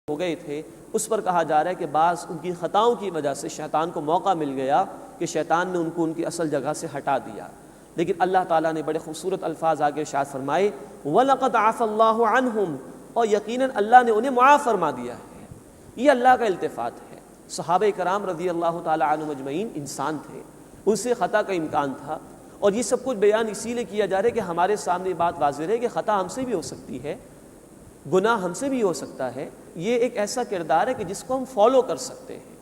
ہو گئے تھے اس پر کہا جا رہا ہے کہ بعض ان کی خطاؤں کی وجہ سے شیطان کو موقع مل گیا کہ شیطان نے ان کو ان کی اصل جگہ سے ہٹا دیا، لیکن اللہ تعالیٰ نے بڑے خوبصورت الفاظ آگے ارشاد فرمائے وَلَقَدْ عَفَا اللَّهُ عَنْهُمْ، اور یقیناً اللہ نے انہیں معاف فرما دیا ہے۔ یہ اللہ کا التفات ہے۔ صحابہ کرام رضی اللہ تعالیٰ عنہم اجمعین انسان تھے، ان سے خطا کا امکان تھا، اور یہ سب کچھ بیان اسی لیے کیا جا رہا ہے کہ ہمارے سامنے بات واضح رہے کہ خطا ہم سے بھی ہو سکتی ہے، گناہ ہم سے بھی ہو سکتا ہے۔ یہ ایک ایسا کردار ہے کہ جس کو ہم فالو کر سکتے ہیں۔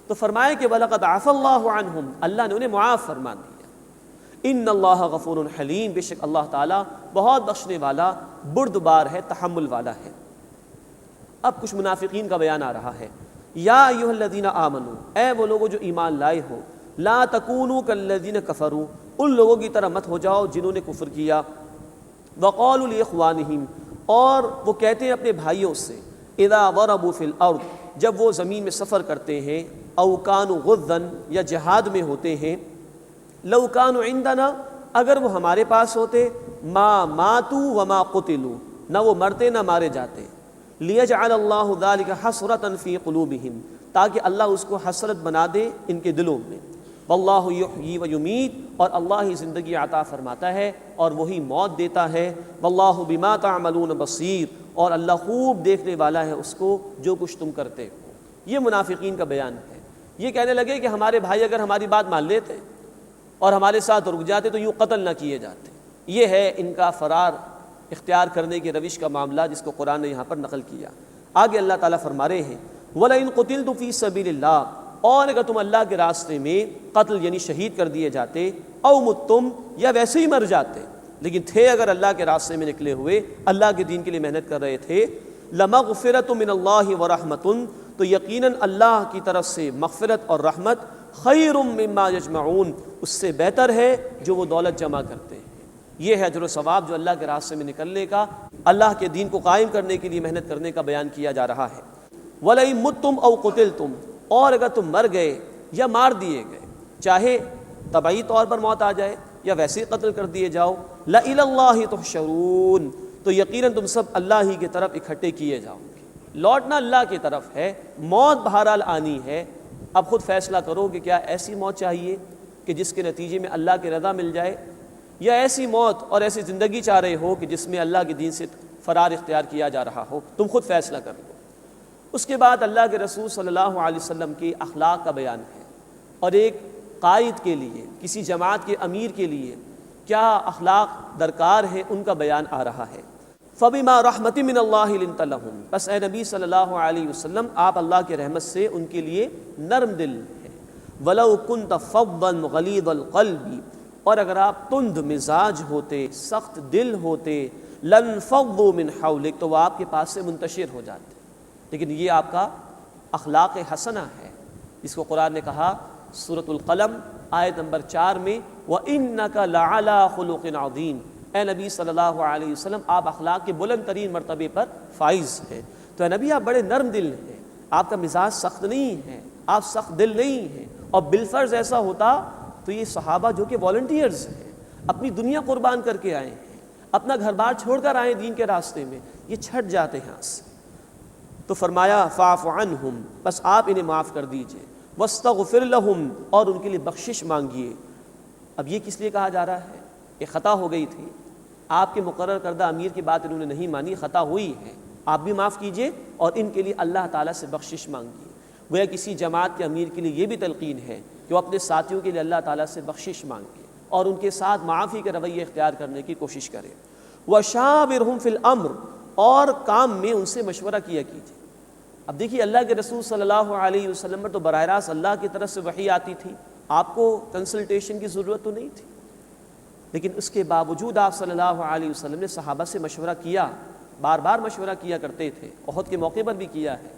تو فرمایا کہ وَلَقَدْ عَفَا اللَّهُ عَنْهُمْ، اللہ نے انہیں معاف فرما دیا۔ ان اللہ غفور حلیم، بے شک اللہ تعالیٰ بہت بخشنے والا، بردبار ہے، تحمل والا ہے۔ اب کچھ منافقین کا بیان آ رہا ہے۔ یا ایھا الذین آمنوا، اے وہ لوگوں جو ایمان لائے ہو، لا تکونوا کالذین کفروا، ان لوگوں کی طرح مت ہو جاؤ جنہوں نے کفر کیا، وقالوا لاخوانہم، اور وہ کہتے ہیں اپنے بھائیوں سے، اذا ضربوا فی الارض، جب وہ زمین میں سفر کرتے ہیں، او کانوا غزا، یا جہاد میں ہوتے ہیں، لو کانوا عندنا، اگر وہ ہمارے پاس ہوتے، ما ماتوا وما قتلوا، نہ وہ مرتے نہ مارے جاتے، لیجعل اللہ ذلک حسرۃ فی قلوبہم، تاکہ اللہ اس کو حسرت بنا دے ان کے دلوں میں۔ واللہ یحیی و یمیت، اور اللہ ہی زندگی عطا فرماتا ہے اور وہی موت دیتا ہے۔ واللہ بما تعملون بصیر، اور اللہ خوب دیکھنے والا ہے اس کو جو کچھ تم کرتے ہو۔ یہ منافقین کا بیان ہے۔ یہ کہنے لگے کہ ہمارے بھائی اگر ہماری بات مان لیتے اور ہمارے ساتھ رک جاتے تو یوں قتل نہ کیے جاتے۔ یہ ہے ان کا فرار اختیار کرنے کی روش کا معاملہ جس کو قرآن نے یہاں پر نقل کیا۔ آگے اللہ تعالیٰ فرما رہے ہیں وَلَئِن قُتِلْتُ فِي سَبِيلِ اللَّهِ، اور اگر تم اللہ کے راستے میں قتل یعنی شہید کر دیے جاتے، او متم، یا ویسے ہی مر جاتے لیکن تھے اگر اللہ کے راستے میں نکلے ہوئے، اللہ کے دین کے لیے محنت کر رہے تھے، لَمَغْفِرَةٌ مِّنَ اللَّهِ وَرَحْمَةٌ، تو یقیناً اللہ کی طرف سے مغفرت اور رحمت، خیر مما یجمعون، اس سے بہتر ہے جو وہ دولت جمع کرتے ہیں۔ یہ ہے اجر و ثواب جو اللہ کے راستے میں نکلنے کا، اللہ کے دین کو قائم کرنے کے لیے محنت کرنے کا بیان کیا جا رہا ہے۔ وَلَئِن مُتُّمْ أَوْ قُتِلْتُمْ، اور اگر تم مر گئے یا مار دیے گئے، چاہے طبعی طور پر موت آ جائے یا ویسے قتل کر دیے جاؤ، لَإِلَى اللَّهِ تُحْشَرُونَ، تو یقیناً تم سب اللہ ہی کی طرف اکٹھے کیے جاؤ گے۔ لوٹنا اللہ کی طرف ہے، موت بہرحال آنی ہے۔ اب خود فیصلہ کرو کہ کیا ایسی موت چاہیے کہ جس کے نتیجے میں اللہ کی رضا مل جائے، یا ایسی موت اور ایسی زندگی چاہ رہے ہو کہ جس میں اللہ کے دین سے فرار اختیار کیا جا رہا ہو۔ تم خود فیصلہ کر لو۔ اس کے بعد اللہ کے رسول صلی اللہ علیہ وسلم کی اخلاق کا بیان ہے، اور ایک قائد کے لیے، کسی جماعت کے امیر کے لیے کیا اخلاق درکار ہے ان کا بیان آ رہا ہے۔ فَبِمَا رَحْمَةٍ مِّنَ اللَّهِ لِنْتَ لَهُمْ، بس اے نبی صلی اللہ علیہ وسلم آپ اللہ کی رحمت سے ان کے لیے نرم دل ہیں۔ وَلَوْ كُنْتَ فَظًّا غَلِيظَ الْقَلْبِ، اور اگر آپ تند مزاج ہوتے، سخت دل ہوتے، لَانفَضُّوا مِنْ حَوْلِكَ، تو وہ آپ کے پاس سے منتشر ہو جاتے۔ لیکن یہ آپ کا اخلاق حسنہ ہے، جس کو قرآن نے کہا سورۃ القلم آیت نمبر 4 میں وَإِنَّكَ لَعَلَىٰ خُلُقٍ عَظِيمٍ، اے نبی صلی اللہ علیہ وسلم آپ اخلاق کے بلند ترین مرتبے پر فائز ہیں۔ تو اے نبی آپ بڑے نرم دل ہیں، آپ کا مزاج سخت نہیں ہے، آپ سخت دل نہیں ہیں، اور بالفرض ایسا ہوتا تو یہ صحابہ جو کہ والنٹیئرز ہیں، اپنی دنیا قربان کر کے آئے ہیں، اپنا گھر بار چھوڑ کر آئے دین کے راستے میں، یہ چھٹ جاتے ہیں سے۔ تو فرمایا فاعف عنہم، بس آپ انہیں معاف کر دیجئے، واستغفر لہم، اور ان کے لیے بخشش مانگیے۔ اب یہ کس لیے کہا جا رہا ہے؟ یہ خطا ہو گئی تھی، آپ کے مقرر کردہ امیر کی بات انہوں نے نہیں مانی، خطا ہوئی ہے، آپ بھی معاف کیجئے اور ان کے لیے اللہ تعالیٰ سے بخشش مانگیے۔ گویا کسی جماعت کے امیر کے لیے یہ بھی تلقین ہے کہ وہ اپنے ساتھیوں کے لیے اللہ تعالیٰ سے بخشش مانگے اور ان کے ساتھ معافی کے رویے اختیار کرنے کی کوشش کرے۔ وَشَاوِرْهُمْ فِي الْأَمْرِ، اور کام میں ان سے مشورہ کیا کیجیے۔ اب دیکھیے اللہ کے رسول صلی اللہ علیہ وسلم پر تو براہ راست اللہ کی طرف سے وحی آتی تھی، آپ کو کنسلٹیشن کی ضرورت تو نہیں تھی، لیکن اس کے باوجود آپ صلی اللہ علیہ وسلم نے صحابہ سے مشورہ کیا، بار بار مشورہ کیا کرتے تھے، احد کے موقع پر بھی کیا ہے،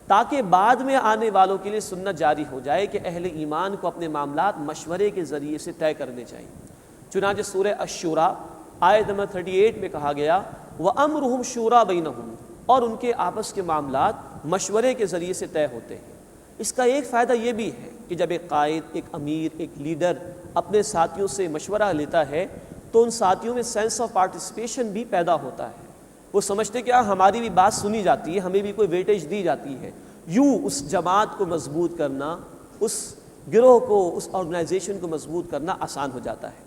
تاکہ بعد میں آنے والوں کے لیے سنت جاری ہو جائے کہ اہل ایمان کو اپنے معاملات مشورے کے ذریعے سے طے کرنے چاہیے۔ چنانچہ سورہ الشورى آیت نمبر 38 میں کہا گیا وَأَمْرُهُمْ شُورَىٰ بَيْنَهُمْ، اور ان کے آپس کے معاملات مشورے کے ذریعے سے طے ہوتے ہیں۔ اس کا ایک فائدہ یہ بھی ہے کہ جب ایک قائد، ایک امیر، ایک لیڈر اپنے ساتھیوں سے مشورہ لیتا ہے تو ان ساتھیوں میں سینس آف پارٹیسپیشن بھی پیدا ہوتا ہے، وہ سمجھتے کہ ہماری بھی بات سنی جاتی ہے، ہمیں بھی کوئی ویٹیج دی جاتی ہے۔ یوں اس جماعت کو مضبوط کرنا، اس گروہ کو، اس آرگنائزیشن کو مضبوط کرنا آسان ہو جاتا ہے۔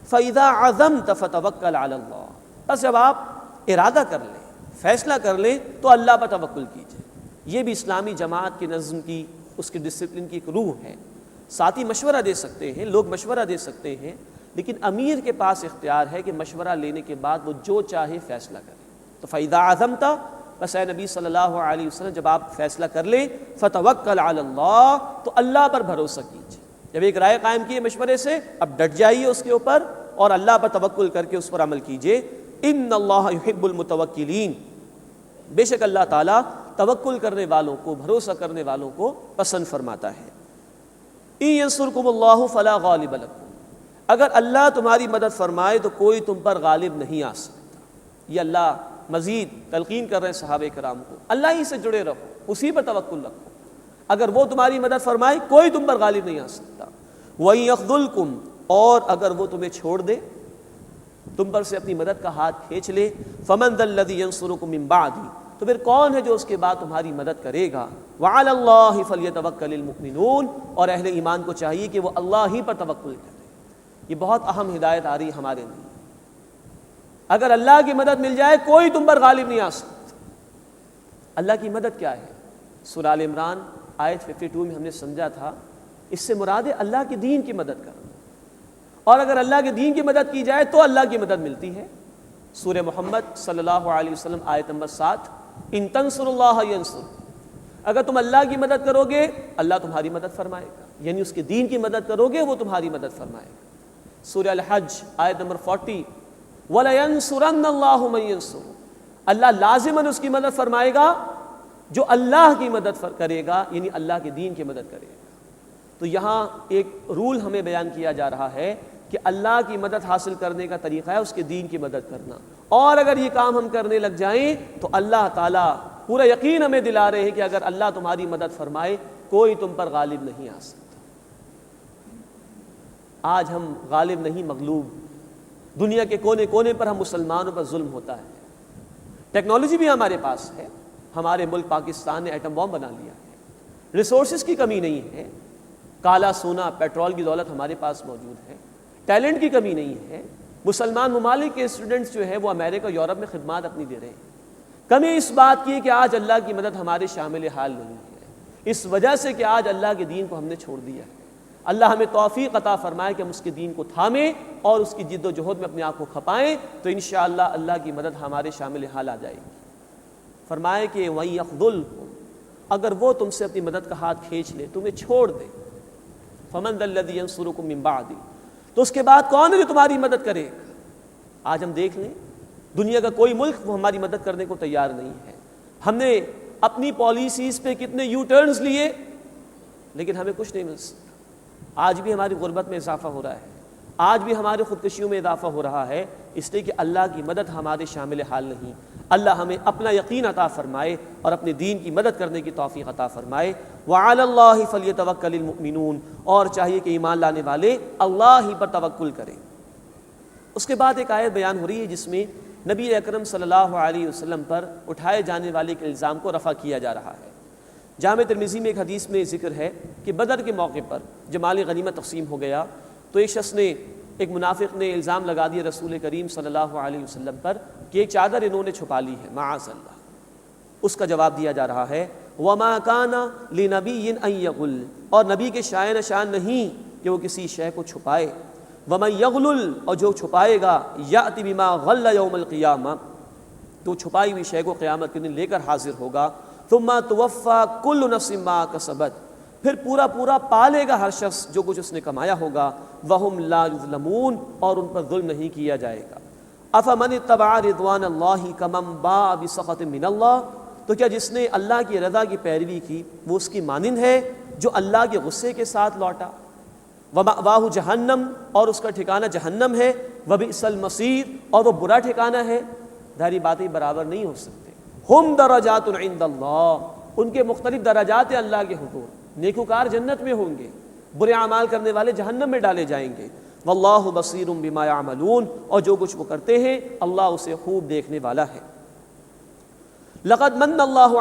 فَإِذَا عَزَمْتَ فَتَوَكَّلْ عَلَى اللَّهِ، بس جب آپ ارادہ کر لیں، فیصلہ کر لیں تو اللہ پر توکل کیجیے۔ یہ بھی اسلامی جماعت کے نظم کی، اس کے ڈسپلن کی ایک روح ہے۔ ساتھی مشورہ دے سکتے ہیں، لوگ مشورہ دے سکتے ہیں، لیکن امیر کے پاس اختیار ہے کہ مشورہ لینے کے بعد وہ جو چاہے فیصلہ کرے۔ تو فَإِذَا عَزَمْتَ، بس اے نبی صلی اللہ علیہ وسلم جب آپ فیصلہ کر لیں فَتَوَكَّلْ عَلَى اللَّهِ، تو اللہ پر بھروسہ کیجیے۔ جب ایک رائے قائم کیے مشورے سے، اب ڈٹ جائیے اس کے اوپر اور اللہ پر توکل کر کے اس پر عمل کیجیے۔ اِنَّ اللَّهَ يُحِبُّ الْمُتَوَكِّلِينَ، بے شک اللہ تعالیٰ توکل کرنے والوں کو، بھروسہ کرنے والوں کو پسند فرماتا ہے۔ اِن يَنصُرْكُمُ اللَّهُ فَلَا غَالِبَ لَكُمْ، اگر اللہ تمہاری مدد فرمائے تو کوئی تم پر غالب نہیں آ سکتا۔ یہ اللہ مزید تلقین کر رہے ہیں صحابہ کرام کو، اللہ ہی سے جڑے رہو، اسی پر توکل رکھو، اگر وہ تمہاری مدد فرمائے کوئی تم پر غالب نہیں آ سکتا۔ وَإِن يَخْذُلْكُمْ، اور اگر وہ تمہیں چھوڑ دے، تم پر سے اپنی مدد کا ہاتھ کھینچ لے، فَمَنْ ذَا الَّذِي يَنصُرُكُم مِّن بَعْدِهِ، تو پھر کون ہے جو اس کے بعد تمہاری مدد کرے گا۔ وَعَلَى اللَّهِ فَلْيَتَوَكَّلِ الْمُؤْمِنُونَ، اور اہل ایمان کو چاہیے کہ وہ اللہ ہی پر توکل کرے۔ یہ بہت اہم ہدایت آ رہی ہے ہمارے لیے۔ اگر اللہ کی مدد مل جائے کوئی تم پر غالب نہیں آ سکتا۔ اللہ کی مدد کیا ہے؟ سورہ آل عمران آیت 52 میں ہم نے سمجھا تھا، اس سے مراد ہے اللہ کے دین کی مدد کرنا، اور اگر اللہ کے دین کی مدد کی جائے تو اللہ کی مدد ملتی ہے۔ سورہ محمد صلی اللہ علیہ وسلم آیت نمبر 7، ان تنصروا اللہ ینصرکم، اگر تم اللہ کی مدد کرو گے اللہ تمہاری مدد فرمائے گا، یعنی اس کے دین کی مدد کرو گے وہ تمہاری مدد فرمائے گا۔ سورہ الحج آیت نمبر 40، وَلَيَنصُرَنَّ اللَّهُ مَن يَنصُرُهُ، اللہ لازماً اس کی مدد فرمائے گا جو اللہ کی مدد کرے گا، یعنی اللہ کے دین کی مدد کرے گا۔ تو یہاں ایک رول ہمیں بیان کیا جا رہا ہے کہ اللہ کی مدد حاصل کرنے کا طریقہ ہے اس کے دین کی مدد کرنا، اور اگر یہ کام ہم کرنے لگ جائیں تو اللہ تعالیٰ پورا یقین ہمیں دلا رہے ہیں کہ اگر اللہ تمہاری مدد فرمائے کوئی تم پر غالب نہیں آ سکتا۔ آج ہم غالب نہیں مغلوب، دنیا کے کونے کونے پر ہم مسلمانوں پر ظلم ہوتا ہے۔ ٹیکنالوجی بھی ہمارے پاس ہے، ہمارے ملک پاکستان نے ایٹم بم بنا لیا ہے، ریسورسز کی کمی نہیں ہے، کالا سونا پیٹرول کی دولت ہمارے پاس موجود ہے، ٹیلنٹ کی کمی نہیں ہے۔ مسلمان ممالک کے اسٹوڈنٹس جو ہیں وہ امریکہ یورپ میں خدمات اپنی دے رہے ہیں۔ کمی اس بات کی ہے کہ آج اللہ کی مدد ہمارے شامل حال نہیں ہے، اس وجہ سے کہ آج اللہ کے دین کو ہم نے چھوڑ دیا ہے۔ اللہ ہمیں توفیق عطا فرمائے کہ ہم اس کے دین کو تھامیں اور اس کی جد و جہد میں اپنے آپ کو کھپائیں، تو انشاءاللہ اللہ کی مدد ہمارے شامل حال آ جائے گی۔ فرمائے کہ وَإِن يَخْذُلْكُمْ، اگر وہ تم سے اپنی مدد کا ہاتھ کھینچ لے، تمہیں چھوڑ دے، فَمَنْ ذَا الَّذِي يَنصُرُكُم مِّن بَعْدِهِ، تو اس کے بعد کون ہے جو تمہاری مدد کرے گا؟ آج ہم دیکھ لیں دنیا کا کوئی ملک وہ ہماری مدد کرنے کو تیار نہیں ہے۔ ہم نے اپنی پالیسیز پہ کتنے یو ٹرنز لیے لیکن ہمیں کچھ نہیں مل سکتا۔ آج بھی ہماری غربت میں اضافہ ہو رہا ہے، آج بھی ہماری خودکشیوں میں اضافہ ہو رہا ہے، اس لیے کہ اللہ کی مدد ہمارے شامل حال نہیں۔ اللہ ہمیں اپنا یقین عطا فرمائے اور اپنے دین کی مدد کرنے کی توفیق عطا فرمائے۔ وَعَلَى اللَّهِ فَلْيَتَوَكَّلِ الْمُؤْمِنُونَ، اور چاہیے کہ ایمان لانے والے اللہ ہی پر توکل کریں۔ اس کے بعد ایک آیت بیان ہو رہی ہے جس میں نبی اکرم صلی اللہ علیہ وسلم پر اٹھائے جانے والے کے الزام کو رفع کیا جا رہا ہے۔ جامع ترمذی میں ایک حدیث میں ذکر ہے کہ بدر کے موقع پر جب مال غنیمت تقسیم ہو گیا تو ایک شخص نے، ایک منافق نے الزام لگا دیا رسول کریم صلی اللہ علیہ وسلم پر کہ ایک چادر انہوں نے چھپا لی ہے، معاذ اللہ۔ اس کا جواب دیا جا رہا ہے وَمَا كَانَ لِنَبِيٍّ أَن يَغُلَّ، اور نبی کے شائن شان نہیں کہ وہ کسی شے کو چھپائے۔ وَمَن يَغْلُلْ، اور جو چھپائے گا يَأْتِ بِمَا غَلَّ يَوْمَ الْقِيَامَةِ، تو چھپائی ہوئی شے کو قیامت کے دن لے کر حاضر ہوگا۔ ثُمَّ تُوَفَّى كُلُّ نَفْسٍ مَا كَسَبَتْ، پھر پورا پورا پالے گا ہر شخص جو کچھ اس نے کمایا ہوگا۔ وَهُمْ لَا يُظْلَمُونَ، اور ان پر ظلم نہیں کیا جائے گا۔ أَفَمَنِ اتَّبَعَ رِضْوَانَ اللَّهِ كَمَن بَاءَ بِسَخَطٍ مِّنَ اللَّهِ، تو کیا جس نے اللہ کی رضا کی پیروی کی وہ اس کی مانند ہے جو اللہ کے غصے کے ساتھ لوٹا۔ وَمَأْوَاهُ جَهَنَّمُ، اور اس کا ٹھکانہ جہنم ہے۔ وَبِئْسَ الْمَصِيرُ، اور وہ برا ٹھکانہ ہے۔ ظاہری باتیں برابر نہیں ہو سکتے۔ ہم درجات عند اللہ، ان کے مختلف درجات ہیں اللہ کے حضور۔ نیکوکار جنت میں ہوں گے، برے اعمال کرنے والے جہنم میں ڈالے جائیں گے۔ واللہ بصیر بما یعملون، اور جو کچھ وہ کرتے ہیں اللہ اسے خوب دیکھنے والا ہے۔ لقد من اللہ